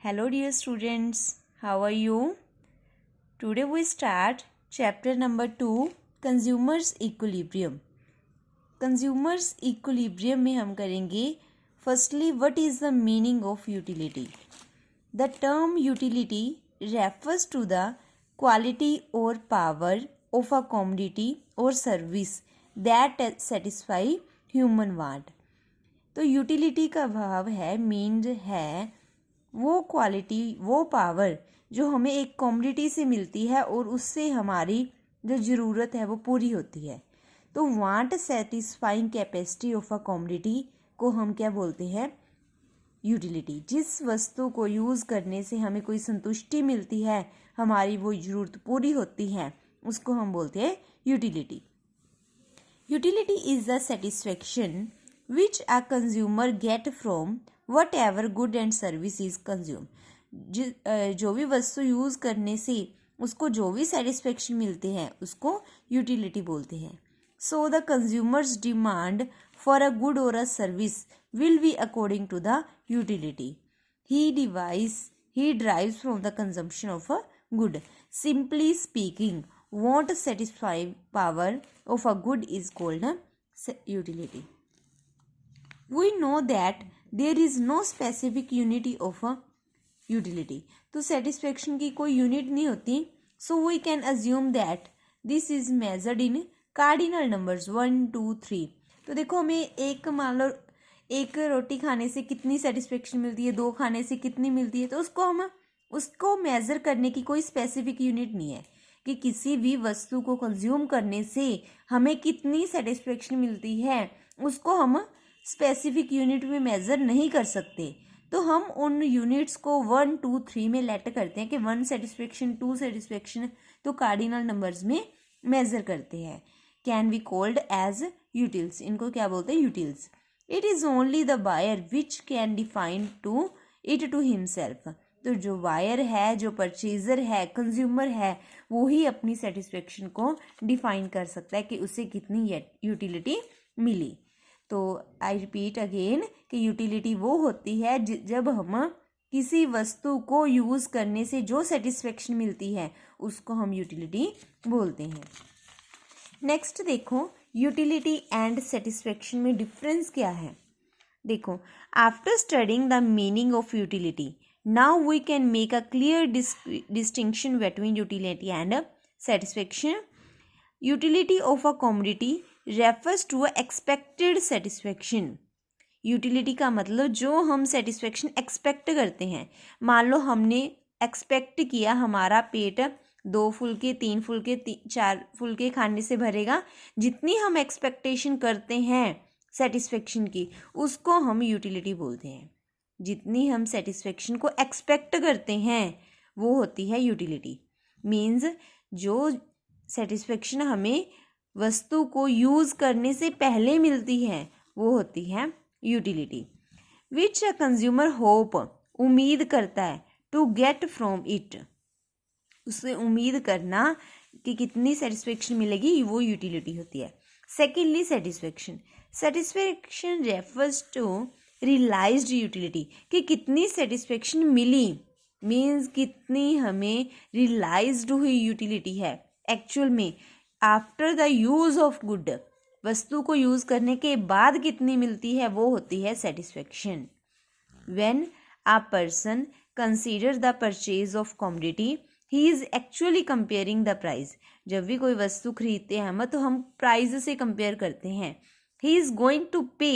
Hello dear students, how are you? Today we start chapter number 2 Consumers Equilibrium. Consumers Equilibrium में हम करेंगे firstly what is the meaning of utility. The term utility refers to the quality or power of a commodity or service that satisfy human want. तो utility का भाव है meant है वो quality वो पावर जो हमें एक कमोडिटी से मिलती है और उससे हमारी जो ज़रूरत है वो पूरी होती है। तो want satisfying capacity of a commodity को हम क्या बोलते हैं? यूटिलिटी। जिस वस्तु को यूज़ करने से हमें कोई संतुष्टि मिलती है, हमारी वो ज़रूरत पूरी होती है, उसको हम बोलते हैं utility. Utility is the satisfaction which a consumer get from whatever good and service is consumed. जो भी वस्तु यूज़ करने से उसको जो भी सेटिस्फेक्शन मिलते हैं उसको यूटिलिटी बोलते हैं। So the consumers demand for a good or a service will be according to the utility he derives from the consumption of a good. Simply speaking, want satisfy power of a good is called a utility. We know that there is no specific unity of a utility. तो satisfaction की कोई unit नहीं होती. So we can assume that this is measured in cardinal numbers 1, 2, 3. तो देखो हमें एक मान लो एक रोटी खाने से कितनी सेटिस्फेक्शन मिलती है, 2 खाने से कितनी मिलती है, तो उसको मेज़र करने की कोई स्पेसिफिक यूनिट नहीं है कि किसी भी वस्तु को कंज्यूम करने से हमें कितनी सेटिस्फेक्शन मिलती है, उसको हम स्पेसिफिक यूनिट में मेज़र नहीं कर सकते। तो हम उन यूनिट्स को 1, 2, 3 में लेट करते हैं कि 1 सेटिस्फेक्शन, 2 सेटिस्फेक्शन, तो कार्डिनल नंबर्स में मेज़र करते हैं। Can be called as utils. इनको क्या बोलते हैं? Utils. It is only the buyer which can define to it to himself. तो जो बायर है, जो परचेजर है, कंज्यूमर है, वो ही अपनी सेटिस्फेक्शन को डिफाइन कर सकता है कि उसे कितनी यूटिलिटी मिली। तो आई रिपीट अगेन कि यूटिलिटी वो होती है जब हम किसी वस्तु को यूज़ करने से जो सेटिस्फेक्शन मिलती है उसको हम यूटिलिटी बोलते हैं। नेक्स्ट देखो यूटिलिटी एंड सेटिस्फेक्शन में डिफरेंस क्या है। देखो, after studying the meaning of utility now we can make a clear distinction between utility and satisfaction. Utility of a commodity refers to expected satisfaction. Utility का मतलब जो हम satisfaction expect करते हैं। मान लो हमने एक्सपेक्ट किया हमारा पेट 2 फुलके, 3 फुलके, 4 फुलके खाने से भरेगा। जितनी हम एक्सपेक्टेशन करते हैं सेटिस्फेक्शन की, उसको हम यूटिलिटी बोलते हैं। जितनी हम सेटिस्फेक्शन को एक्सपेक्ट करते हैं वो होती है यूटिलिटी। मीन्स जो सेटिस्फेक्शन हमें वस्तु को यूज़ करने से पहले मिलती है वो होती है utility. Which a consumer hope, उम्मीद करता है, टू गेट फ्रॉम इट, उससे उम्मीद करना कि कितनी सेटिस्फेक्शन मिलेगी वो यूटिलिटी होती है। Secondly satisfaction refers to realized utility कि कितनी सेटिस्फेक्शन मिली, मीन्स कितनी हमें रियलाइज्ड हुई यूटिलिटी है एक्चुअल में। After the use of good, वस्तु को यूज़ करने के बाद कितनी मिलती है वो होती है satisfaction. When a person consider the purchase of commodity he is actually comparing the price. जब भी कोई वस्तु खरीदते हैं हम तो हम प्राइस से कंपेयर करते हैं। ही इज़ गोइंग टू पे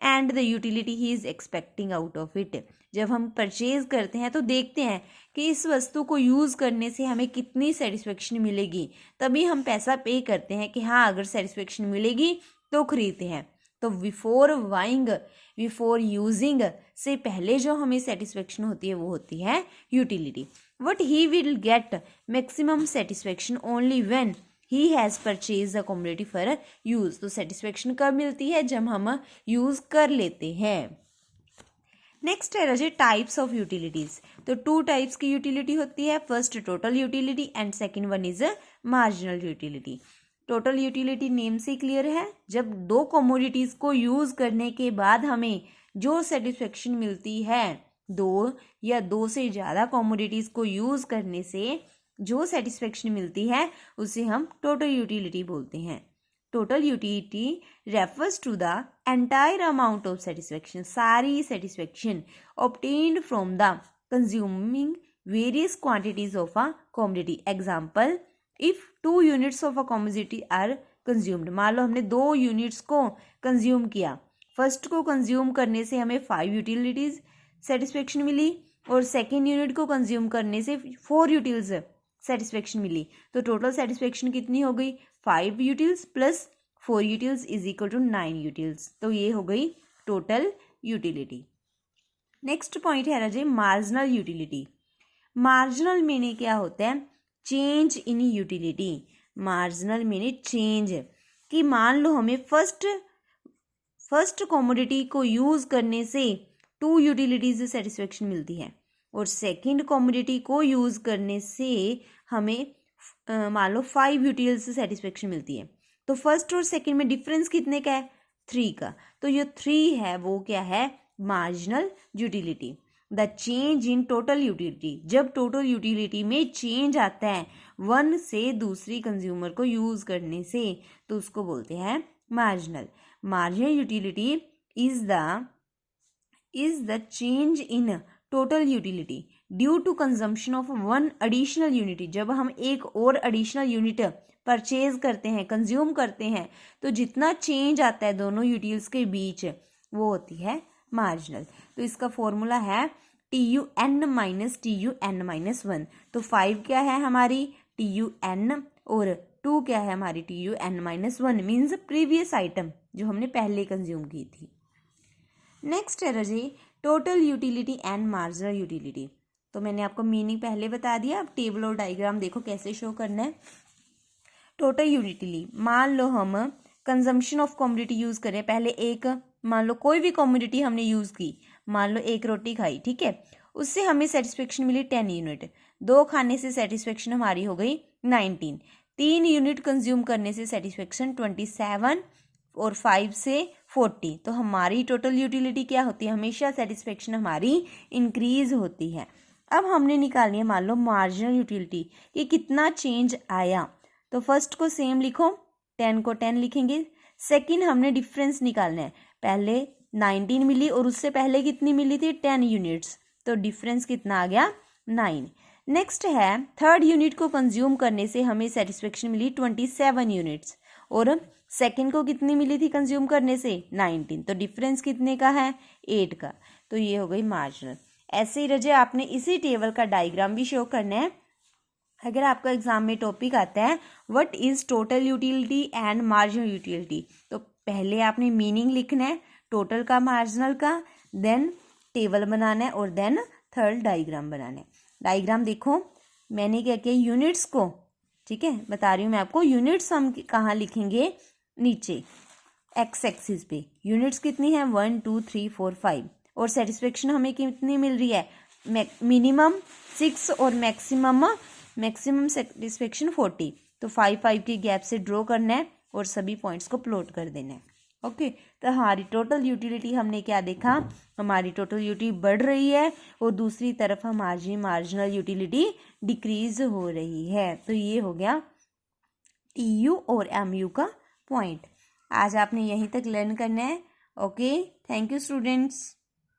and the utility he is expecting out of it. जब हम परचेज करते हैं तो देखते हैं कि इस वस्तु को यूज़ करने से हमें कितनी सेटिस्फेक्शन मिलेगी, तभी हम पैसा पे करते हैं कि हाँ अगर सेटिस्फेक्शन मिलेगी तो खरीदते हैं। तो बिफोर बाइंग, बिफोर यूजिंग से पहले जो हमें सेटिस्फेक्शन होती है वो होती है utility. But he will get maximum satisfaction only when he has purchase the commodity for use. तो सेटिस्फेक्शन कब मिलती है? जब हम यूज़ कर लेते हैं। नेक्स्ट है रजे टाइप्स ऑफ यूटिलिटीज़। तो 2 टाइप्स की यूटिलिटी होती है। First total utility and second one is marginal utility. Total utility name से क्लियर है, जब 2 कमोडिटीज़ को यूज़ करने के बाद हमें जो सेटिस्फेक्शन मिलती है दो या दो से ज़्यादा कमोडिटीज़ को यूज़ करने से जो सेटिस्फेक्शन मिलती है उसे हम टोटल यूटिलिटी बोलते हैं। Total utility refers to the entire amount of satisfaction, सारी satisfaction obtained from the consuming various quantities of a commodity. Example, if 2 units of a commodity are consumed, मान लो हमने 2 यूनिट्स को कंज्यूम किया, first को consume करने से हमें 5 utilities satisfaction मिली और सेकेंड यूनिट को कंज्यूम करने से 4 यूटिल्स सेटिस्फेक्शन मिली, तो टोटल सेटिस्फेक्शन कितनी हो गई? 5 utils plus 4 utils is equal to 9 utils. तो ये हो गई टोटल यूटिलिटी। नेक्स्ट पॉइंट है राजे मार्जिनल यूटिलिटी। मार्जिनल मीनिंग क्या होता है? Change in utility. Marginal meaning change, कि मान लो हमें फर्स्ट कमोडिटी को यूज करने से 2 यूटिलिटीज सेटिस्फेक्शन मिलती है और सेकंड कमोडिटी को यूज करने से हमें मान लो 5 यूटिल्स सेटिस्फेक्शन मिलती है। तो फर्स्ट और सेकंड में डिफरेंस कितने का है? 3 का। तो ये 3 है वो क्या है? Marginal utility. The change in total utility, जब टोटल यूटिलिटी में चेंज आता है वन से दूसरी कंज्यूमर को यूज करने से, तो उसको बोलते हैं marginal. Marginal utility is the change in total utility due to consumption of one additional unit. जब हम एक और एडिशनल यूनिट परचेज करते हैं, कंज्यूम करते हैं, तो जितना चेंज आता है दोनों यूटिल्स के बीच वो होती है मार्जिनल। तो इसका फॉर्मूला है TUN माइनस TUN माइनस 1। तो 5 क्या है हमारी? TUN और 2 क्या है हमारी? TUN minus 1 means previous item जो हमने पहले कंज्यूम की थी। नेक्स्ट है रजी total utility and marginal utility. तो मैंने आपको मीनिंग पहले बता दिया, अब टेबल और डायग्राम देखो कैसे शो करना है। टोटल यूटिलिटी, मान लो हम कंजम्पशन ऑफ कमोडिटी यूज करें, पहले एक मान लो कोई भी कमोडिटी हमने यूज की, मान लो एक रोटी खाई, ठीक है, उससे हमें सेटिस्फेक्शन मिली 10 यूनिट। 2 खाने से सेटिस्फेक्शन हमारी हो गई 19। 3 यूनिट कंज्यूम करने से सेटिस्फेक्शन 27 और 5 से 40। तो हमारी टोटल यूटिलिटी क्या होती है? हमेशा सेटिस्फेक्शन हमारी इंक्रीज होती है। अब हमने निकालनी है मान लो मार्जिनल यूटिलिटी कि कितना चेंज आया। तो फर्स्ट को सेम लिखो, 10 को 10 लिखेंगे। सेकंड हमने डिफरेंस निकालना है, पहले 19 मिली और उससे पहले कितनी मिली थी? 10 यूनिट्स, तो डिफरेंस कितना आ गया? 9। नेक्स्ट है थर्ड यूनिट को कंज्यूम करने से हमें सेटिस्फेक्शन मिली 27 यूनिट्स और सेकंड को कितनी मिली थी कंज्यूम करने से? 19। तो डिफरेंस कितने का है? 8 का। तो ये हो गई मार्जिनल। ऐसे ही रजे आपने इसी टेबल का डायग्राम भी शो करना है। अगर आपका एग्जाम में टॉपिक आता है what is total utility and marginal utility, तो पहले आपने मीनिंग लिखना है टोटल का, मार्जिनल का, देन टेबल बनाना है और देन थर्ड डायग्राम बनाना है। डायग्राम देखो मैंने क्या किया, यूनिट्स को, ठीक है बता रही हूँ मैं आपको, यूनिट्स हम कहाँ लिखेंगे? नीचे एक्स एक्सिस पे। यूनिट्स कितनी है? 1 2 3 4 5 और सेटिस्फेक्शन हमें कितनी मिल रही है? मिनिमम 6 और मैक्सिमम सेटिस्फेक्शन 40। तो 5 के गैप से ड्रॉ करना है और सभी पॉइंट्स को प्लॉट कर देना है। ओके, तो हमारी टोटल यूटिलिटी हमने क्या देखा? हमारी टोटल यूटिलिटी बढ़ रही है और दूसरी तरफ हमारी मार्जिनल यूटिलिटी डिक्रीज हो रही है। तो ये हो गया TU और MU का पॉइंट। आज आपने यहीं तक लर्न करना है। Okay, thank you students.